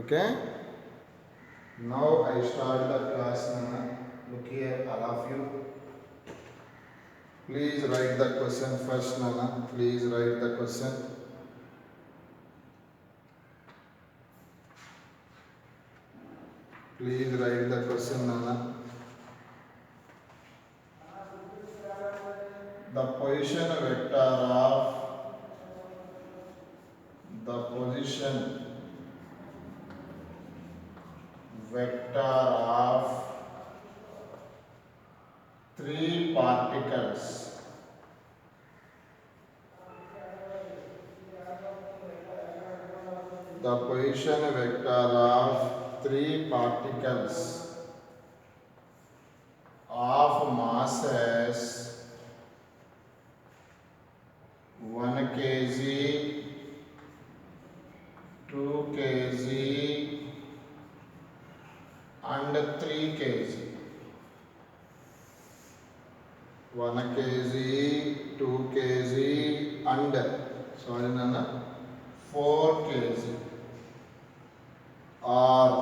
Okay, now I start the class. Nana. Look here, all of you. Please write the question first, Nana. Please write the question. Please write the question, Nana. The position vector of three particles. The position vector of three particles of masses 1 kg, 2 kg and 3 kg. 1 kg, 2 kg and 4 kg are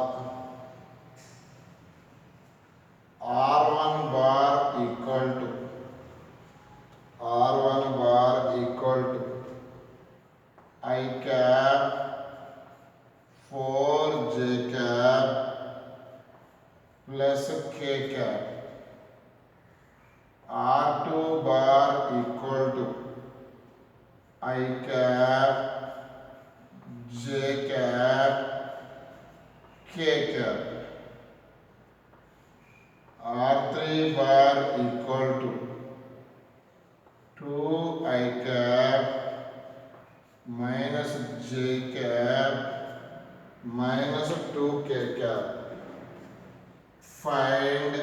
R1 bar equal to I cap 4 j cap plus k cap. R2 bar equal to I cap j cap k cap. R3 bar equal to 2 I cap minus j cap minus 2 k cap. Find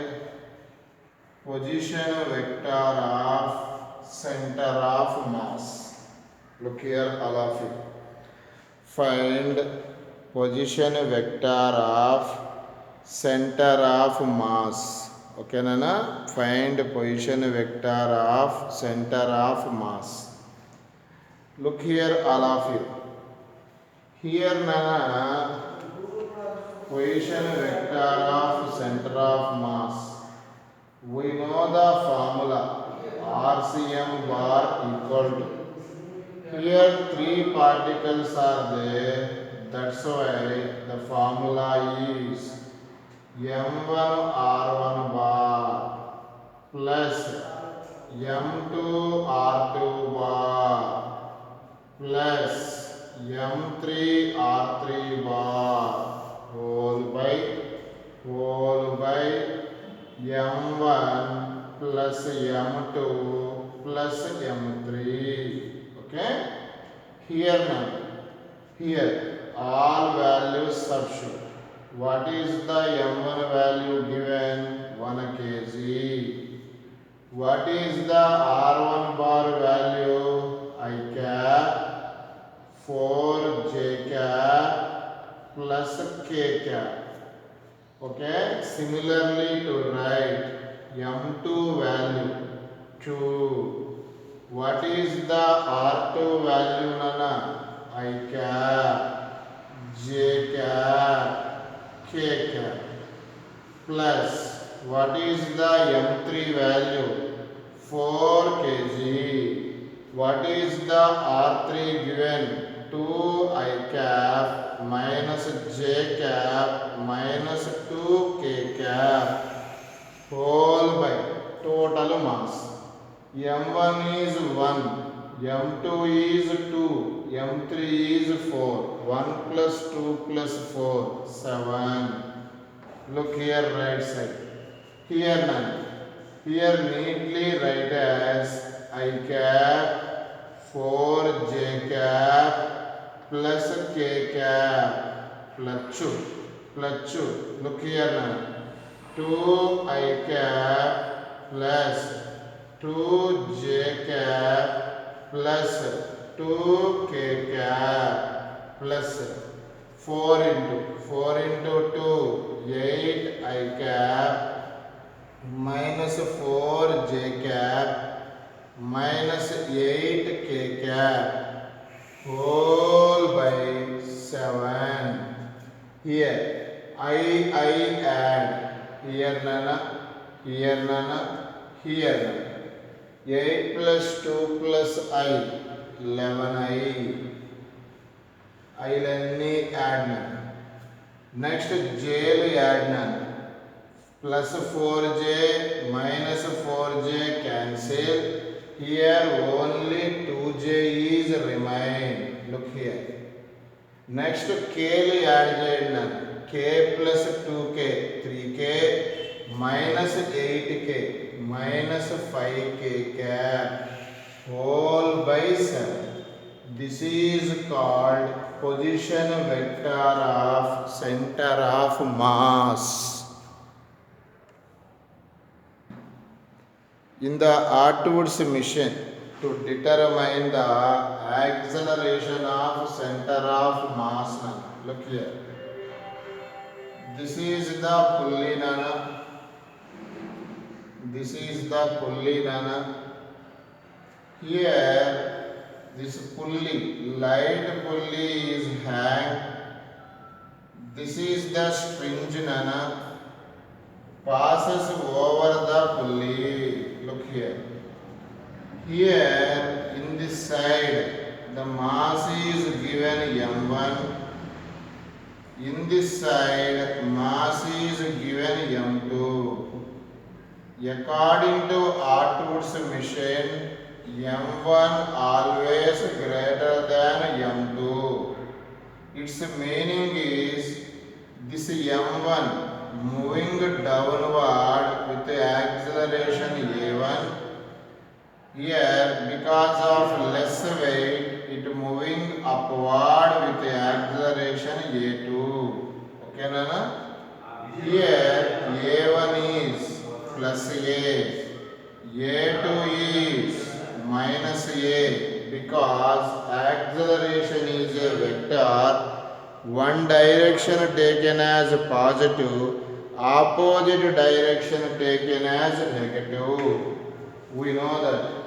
position vector of center of mass. Look here, all of you. Find position vector of center of mass. Okay, Nana? Find position vector of center of mass. Look here, all of you. Here, Nana, position vector of center of mass. We know the formula RCM bar equal to. Here, three particles are there. That's why the formula is M1 R1 bar plus M2 R2 bar plus M3 R3 bar whole by M1 plus M2 plus M3. Okay? Here all values substitute. What is the M1 value given? 1 kg. What is the R1 bar value? I cap 4 j cap plus k cap. Okay. Similarly, to write M2 value 2. What is the R2 value, Nana? I cap j cap k cap plus what is the M3 value? 4 kg. What is the R3 given? 2 I cap minus j cap minus 2 k cap whole by total mass. M1 is 1, M2 is 2, M3 is 4. 1 plus 2 plus 4, 7. Look here, right side. Here none. Here neatly write as I cap 4 j cap plus k cap plus 2. Look here none. 2 I cap plus 2 j cap plus 2 k cap plus 4 into 2 8 I cap minus 4 j cap minus 8 k cap whole by 7. here I add here nana, here nana, here nana. 8 plus 2 plus I 11I I'lన్నీ add nana. Next J add nana. Plus 4J minus 4J cancel. Here only 2J is remain. Look here. Next K add none. K plus 2K 3K minus 8K minus 5K cap whole by 7. This is called position vector of center of mass. In the Artwood's mission to determine the acceleration of center of mass. Look here. This is the pulley nana. This is the pulley nana. Here this pulley, light pulley is hang. This is the string nana. Passes over the pulley. Look here. Here in this side the mass is given m1. In this side mass is given m2. According to Artwood's mission, m1 always greater than m2. Its meaning is this m1 moving downward with the acceleration a1. Here because of less weight it moving upward with the acceleration a2. Okay nana? Here a1 is plus a2 is minus a because acceleration is a vector. One direction taken as positive, opposite direction taken as negative. We know that.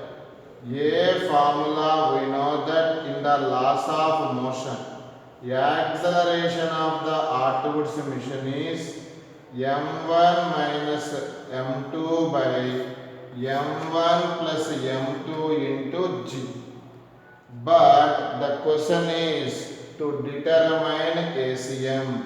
A formula we know that in the laws of motion, the acceleration of the Artwood's mission is m1 minus m2 by m1 plus m2 into g. But the question is to determine ACM.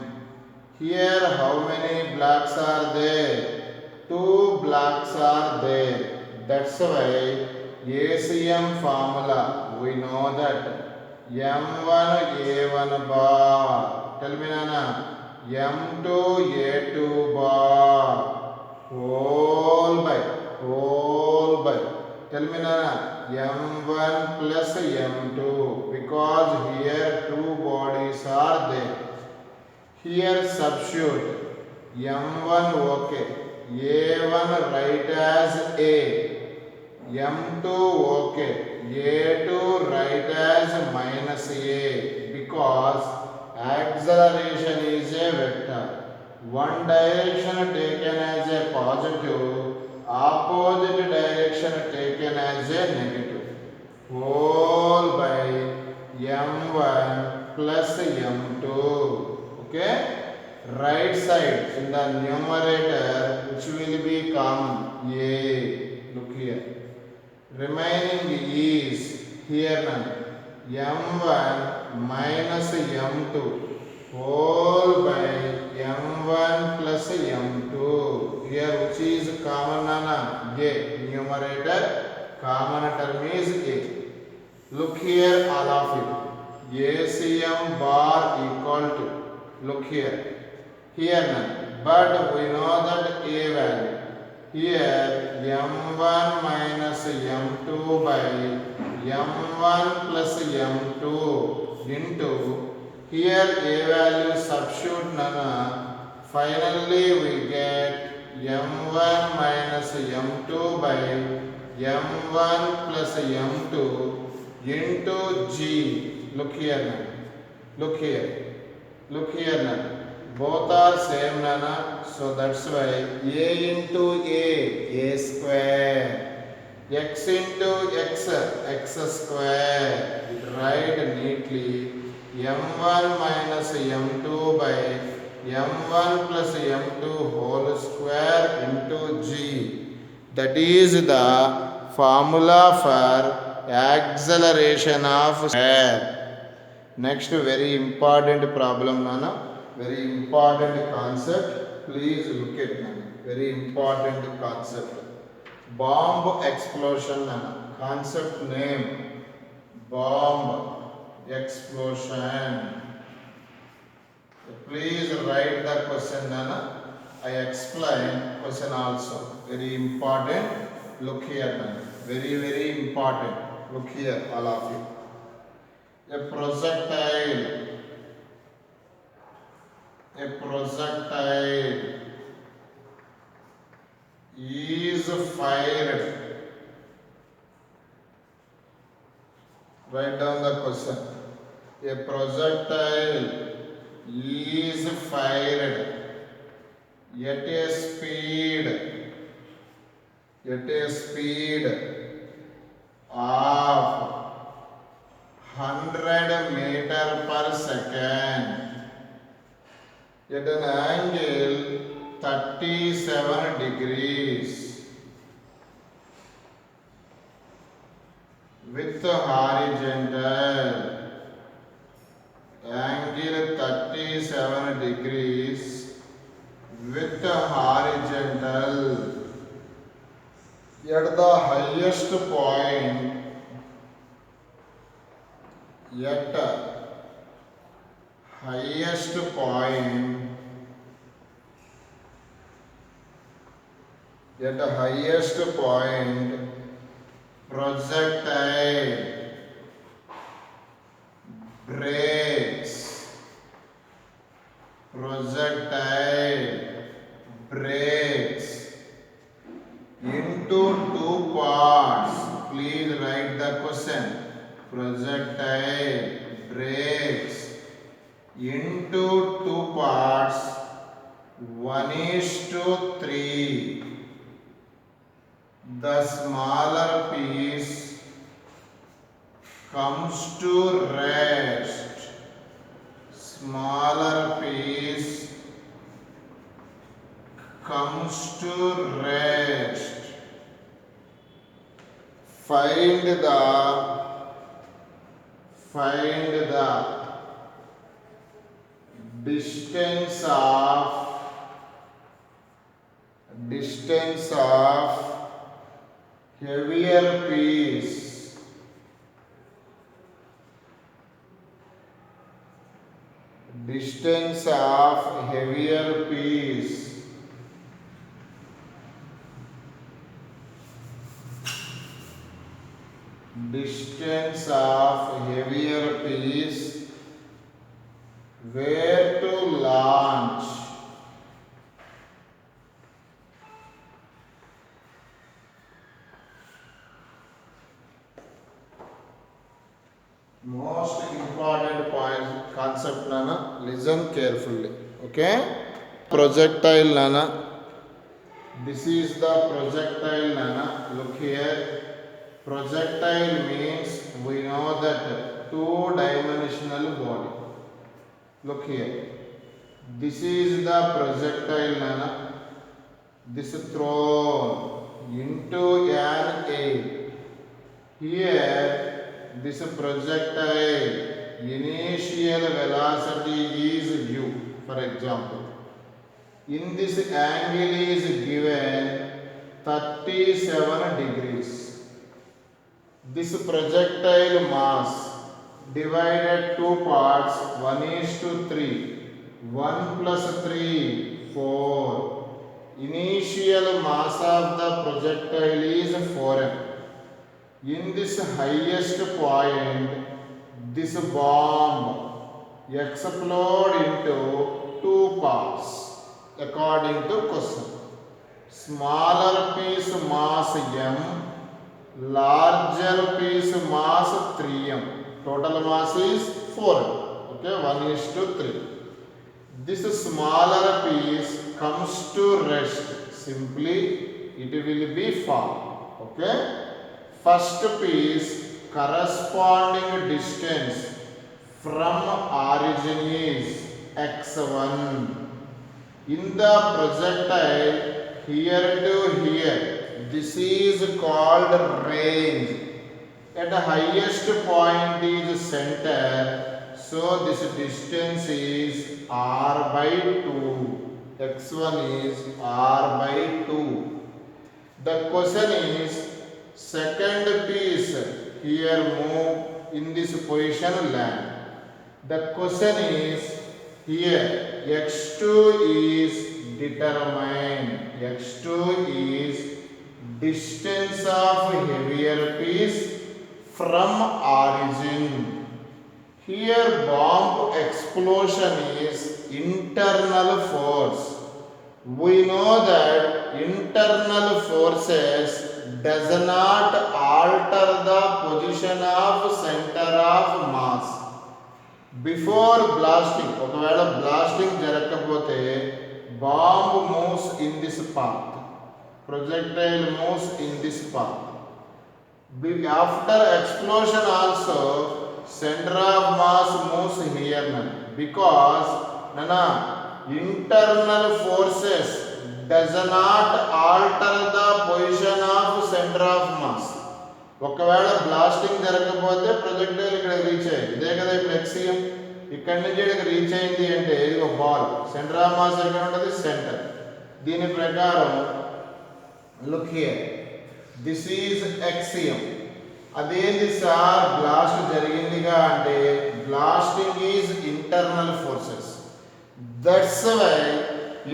Here how many blocks are there? 2 blocks are there. That's why ACM formula we know that m1 a1 bar. Tell me nana. m2 a2 bar whole by. Tell me nana. m1 plus m2 because here 2 bodies are there. Here substitute m1 okay, a1 write as a, m2 okay, a2 write as minus a because acceleration is a vector. One direction taken as a positive, opposite direction taken as a negative. Whole by m1 plus m2. Okay? Right side in the numerator which will be common a. Look here. Remaining is here none. m1 minus m2 whole by m1 plus m2. Here which is common nana? A. Numerator common term is a. Look here all of it. ACM bar equal to. Look here. Here none. But we know that a value. Here m1 minus m2 by m1 plus m2 into here a value substitute nana. Finally we get m1 minus m2 by m1 plus m2 into g. Look here nana. Look here nana. Both are same nana. So that's why a into a square. X into x square. Write neatly m1 minus m2 by m1 plus m2 whole square into g. That is the formula for acceleration of air. Next, very important problem, Nana. Very important concept. Please look at Nana. Very important concept. Bomb explosion, Nana. Concept name. Bomb explosion. Please write the question, Nana. I explain question also. Very important. Look here, Nana. Very, very important. Look here, all of you. A projectile is fired. Write down the question. A projectile is fired at a speed of 100 meter per second at an angle 37 degrees with horizontal angle 37 degrees with horizontal at the highest point projectile breaks into two parts. Please write the question. Projectile breaks into two parts. 1:3. The smaller piece comes to rest. Smaller piece comes to rest. Find the distance of heavier piece. Distance of heavier piece. Distance of heavier piece. Where to launch? Most important point concept, Nana. Listen carefully. Okay? Projectile, Nana. This is the projectile, Nana. Look here. Projectile means we know that two-dimensional body. Look here. This is the projectile, Nana. This is thrown into an air. Here, this projectile initial velocity is u, for example. In this angle is given 37 degrees. This projectile mass divided two parts 1:3. 1 plus 3, 4. Initial mass of the projectile is 4m. In this highest point, this bomb explode into two parts according to question. Smaller piece mass m, larger piece mass 3m. Total mass is 4m. Okay, 1:3. This smaller piece comes to rest. Simply it will be fall. Okay. First piece corresponding distance from origin is x1. In the projectile here to here, this is called range. At the highest point is center, so this distance is r by 2. x1 is r by 2. The question is, second piece here move in this position land. The question is, here x2 is determined. x2 is distance of heavier piece from origin. Here bomb explosion is internal force. We know that internal forces does not alter the position of center of mass. Before blasting, ఒకవేళ blasting జరగకపోతే bomb moves in this path. Projectile moves in this path. After explosion also, center of mass moves here now, because internal forces does not alter the position of center of mass. ఒకవేళ blasting జరగకపోతే projectile ఇక్కడ reach అయ్యింది. ఇదే కదా ఇప్పుడు XCM. ఇక్కడి నుంచి ఇక్కడికి రీచ్ అయింది అంటే ఇది ఒక బాల్. సెంటర్ ఆఫ్ మాస్ ఎక్కడ ఉంటుంది? సెంటర్. దీని ప్రకారం లుక్ హియర్, దిస్ ఈజ్ ఎక్సిఎం. అదేంటి సార్ బ్లాస్ట్ జరిగిందిగా అంటే blasting is internal forces. That's why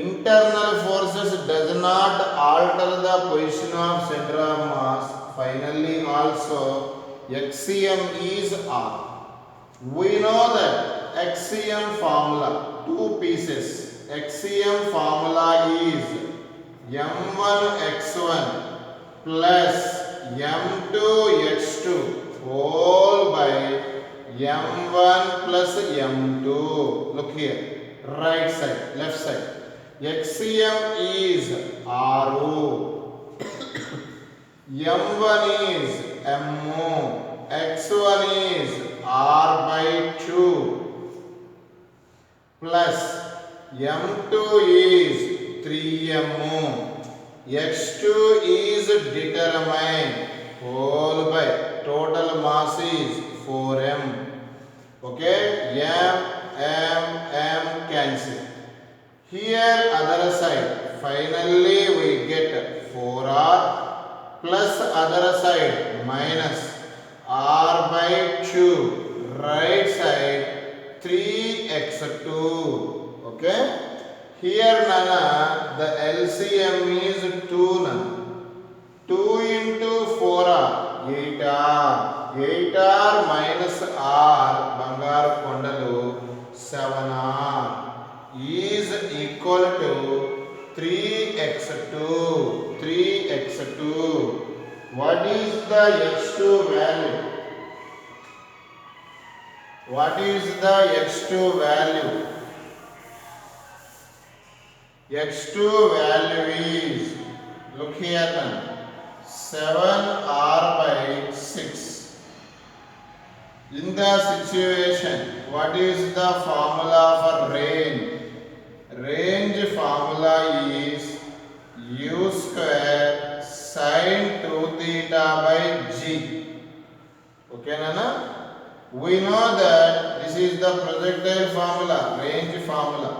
internal forces does not alter the position of center of mass. Finally also XCM is R. We know that XCM formula, two pieces. XCM formula is m1x1 plus m2x2 whole by m1 plus m2. Look here, right side, left side. XCM is RO, M1 is MO, X1 is R by 2 plus M2 is 3MO, X2 is determined whole by total mass is 4M. Okay, M cancel. Here other side, finally we get 4R plus other side minus R by 2, right side 3x2. Okay, here nana the LCM is 2 nana. 2 into 4R 8R, 8R minus R Bangar Kondalu 7R is equal to 3x2. 3x2. What is the x2 value? What is the x2 value? x2 value is, look here now, 7R by 6. In the situation, what is the formula for range? Range formula is u square sin 2 theta by g. Okay, Nana? We know that this is the projectile formula, range formula.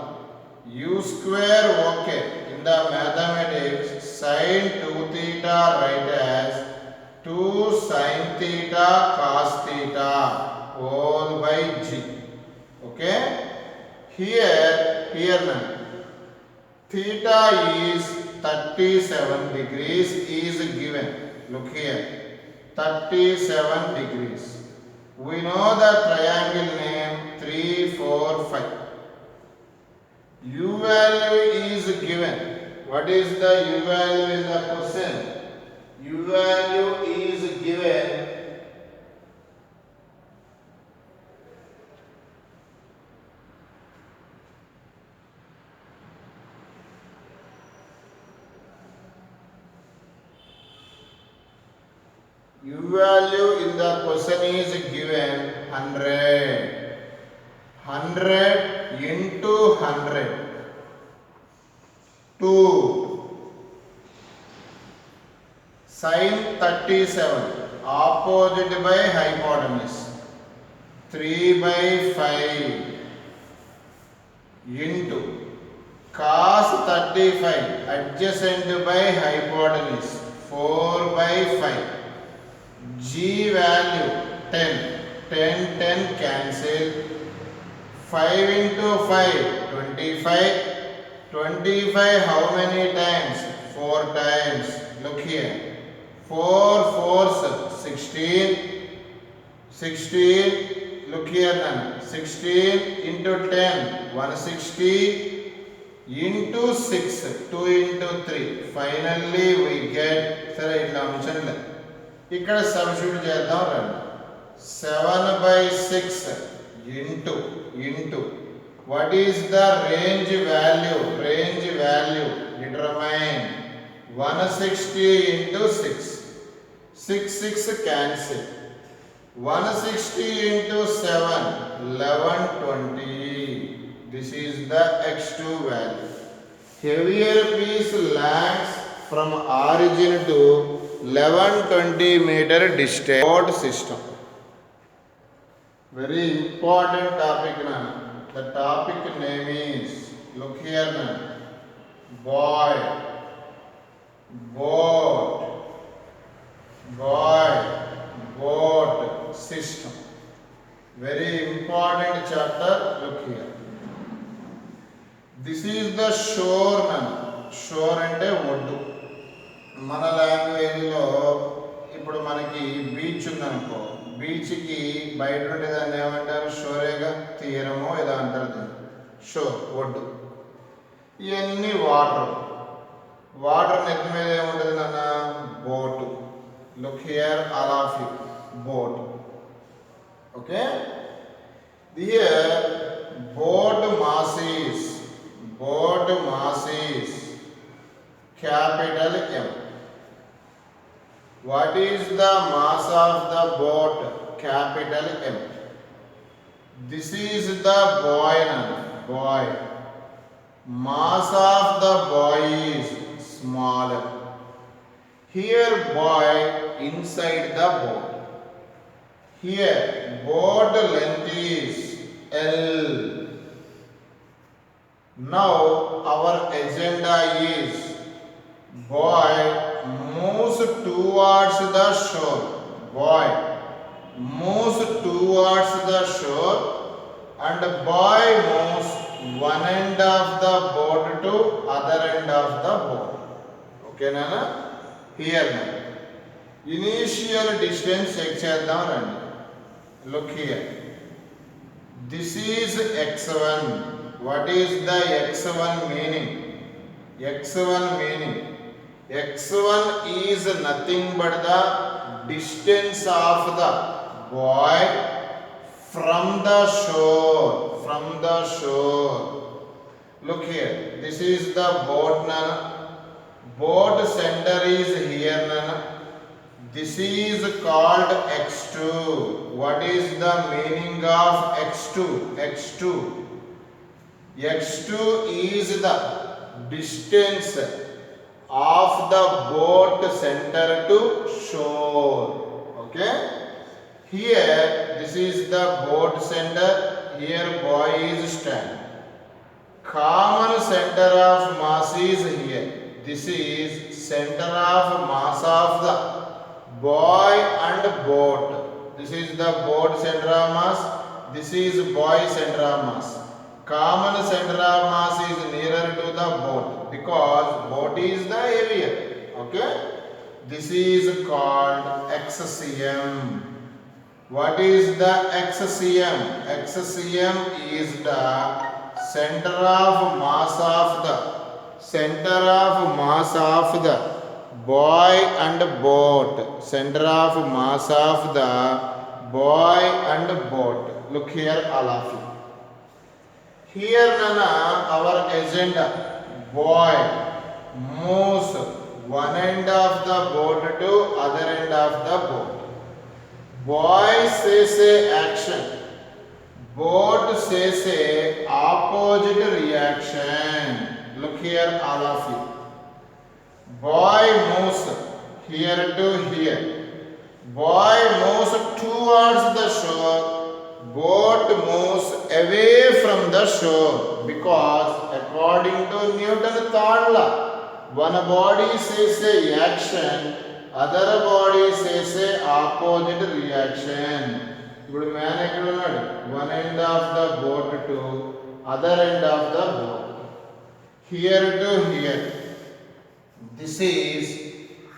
U square, okay. In the mathematics, sin 2 theta write as 2 sin theta cos theta whole by g. Okay? Here now, theta is 37 degrees is given. Look here, 37 degrees. We know the triangle name 3, 4, 5. U value is given. What is the U value in the question? U value is given U value in the question is given 100. 100 into 100. 2 sin 37 opposite by hypotenuse 3 by 5 into cos 35 adjacent by hypotenuse 4 by 5 g value 10 10 10 cancel 5 into 5 25 25 how many times 4 times look here 4 4s 16 16 look here now 16 into 10 160 into 6 2 into 3 finally we get సరే ఇట్లా ఉంచండి ఇక్కడ substitute చేద్దాం రండి 7 by 6 into what is the range value determine 160 into 6 6 6 cancel 160 into 7 1120 this is the x2 value heavier piece lands from origin to 1120 meter distance board system very important topic na the topic name is look here na board system very important chapter look here this is the shore na shore ante ఒడ్డు మన language లో ఇప్పుడు మనకి beach ఉందనుకో beach కి బయట ఉండేదాన్ని ఏమంటారు షోరేగా తీరమో ఏదో అంటారు దాన్ని షోర్ ఒడ్డు ఇవన్నీ వాటర్ నెత్తి మీద ఏముంటుంది నాన్న boat look here all of you boat okay here boat mass is capital M what is the mass of the boat capital M this is the boy mass of the boy is smaller here boy inside the boat here boat length is L now our agenda is boy moves towards the shore and boy moves one end of the boat to other end of the boat okay nana here na initial distance check cheddam randi look here this is x1 what is the x1 meaning x1 is nothing but the distance of the boy from the shore look here this is the boat nana boat center is here nana this is called x2 what is the meaning of x2 is the distance of the boat center to shore okay here this is the boat center here boy is standing common center of mass is here this is center of mass of the boy and boat this is the boat center of mass this is boy center of mass common center of mass is nearer to the boat because boat is the heavier okay this is called XCM what is the XCM is the center of mass of the boy and boat center of mass of the boy and boat look here all of you here nana our agenda boy moves one end of the boat to other end of the boat boy says a action boat says a opposite reaction Look here, all of you. Boy moves here to here. Boy moves towards the shore. Boat moves away from the shore, because according to Newton's third law, one body says a action, other body says a opposite reaction. Good man, one end of the boat to other end of the boat. Here to here. This is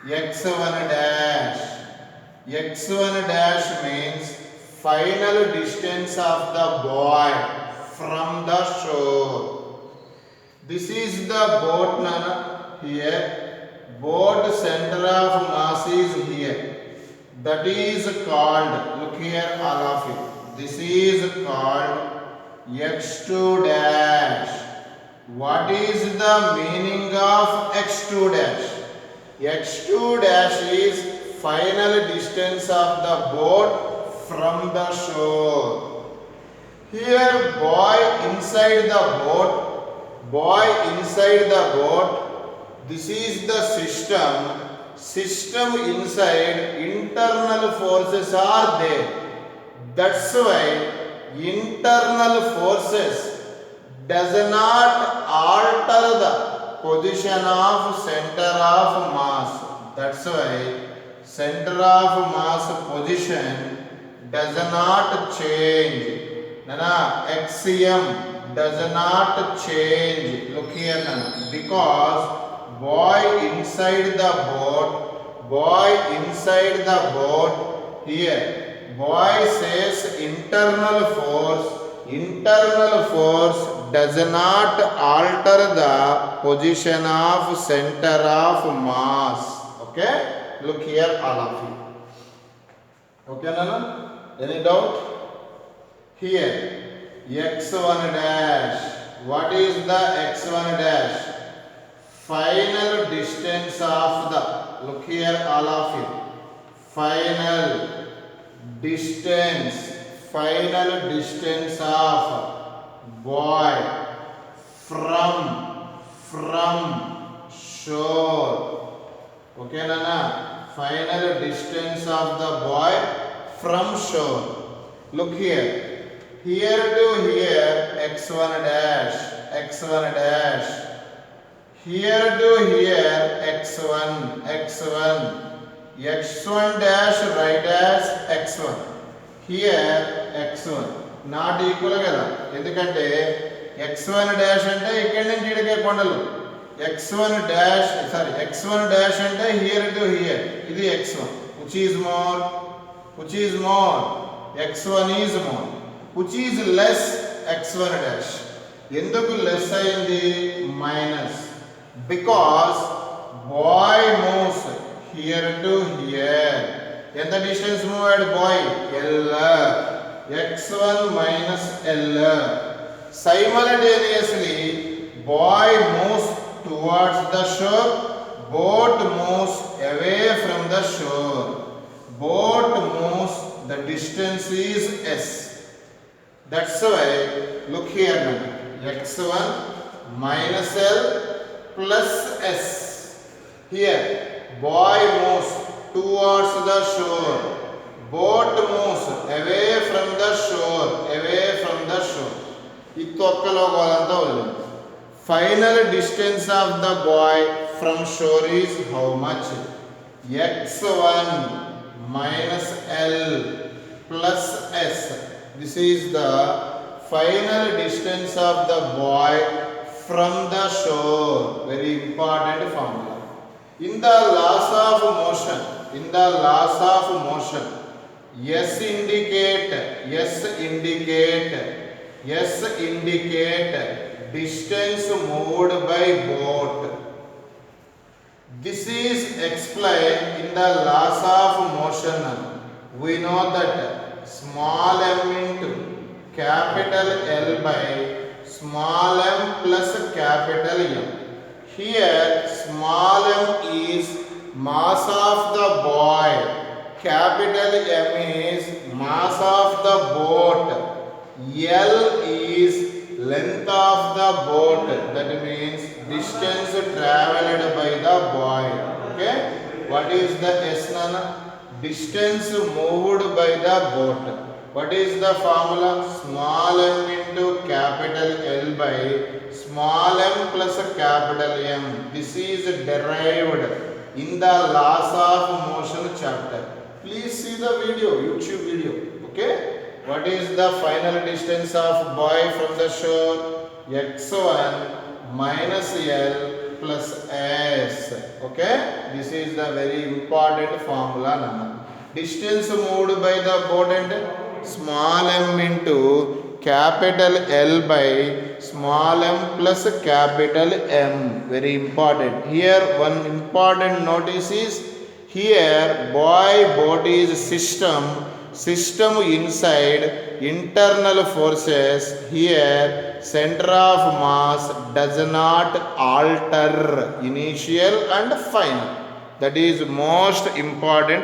x1 dash. x1 dash means final distance of the boy from the shore. This is the boat here. Boat center of mass is here. That is called, look here all of you, this is called x2 dash. What is the meaning of x2 dash? x2 dash is final distance of the boat from the shore. Here boy inside the boat, boy inside the boat. This is the system. System inside, internal forces are there. That's why internal forces does not alter the position of center of mass. That's why center of mass position does not change. Nana, axiom does not change. Look here, Nana. Because boy inside the boat, boy inside the boat, here boy says internal force does not alter the position of center of mass. Okay, look here all of you. Okay, Nana? Any doubt? Here x1 dash. What is the x1 dash? Final distance of the, look here all of you, final distance of boy from shore. Okay, Nana? Final distance of the boy from shore. Look here. Here to here x1 dash. Here to here x1 dash right as x1. Here x1 not equal కదా, ఎందుకంటే x1 dash అంటే ఇక్కడ నుంచి ఇక్కడికే కొండలు. x1 dash అంటే here to here, ఇది x1. Which is more? x1 is more. Which is less? x1 dash. ఎందుకు less అయింది? Minus. Because boy moves here to here. ఎంత distance moved boy? L. x1 minus L. Simultaneously boy moves towards the shore, boat moves away from the shore. Boat moves, the distance is S. That's why, look here now, x1 minus L plus S. Here boy moves towards the shore, boat moves away from the shore. Final distance of the boy from shore is how much? x1 minus L plus S. This is the final distance of the boy from the shore. Very important formula. In the laws of motion, S indicate distance moved by boat. This is explained in the laws of motion. We know that small m into capital L by small m plus capital M. Here small m is mass of the boy, capital M is mass of the boat, L is length of the boat, that means distance traveled by the boy. Okay, what is the S nana? Distance moved by the boat. What is the formula? Small m into capital L by small m plus capital M. This is derived in the laws of motion chapter. Please see the video, YouTube video. Okay, what is the final distance of boy from the shore? X1 minus L plus S. Okay, this is the very important formula now. Distance moved by the boat and small m into capital L by small m plus capital M. Very important. Here one important notice is, here boy boat is system inside internal forces. Here center of mass does not alter initial and final. That is most important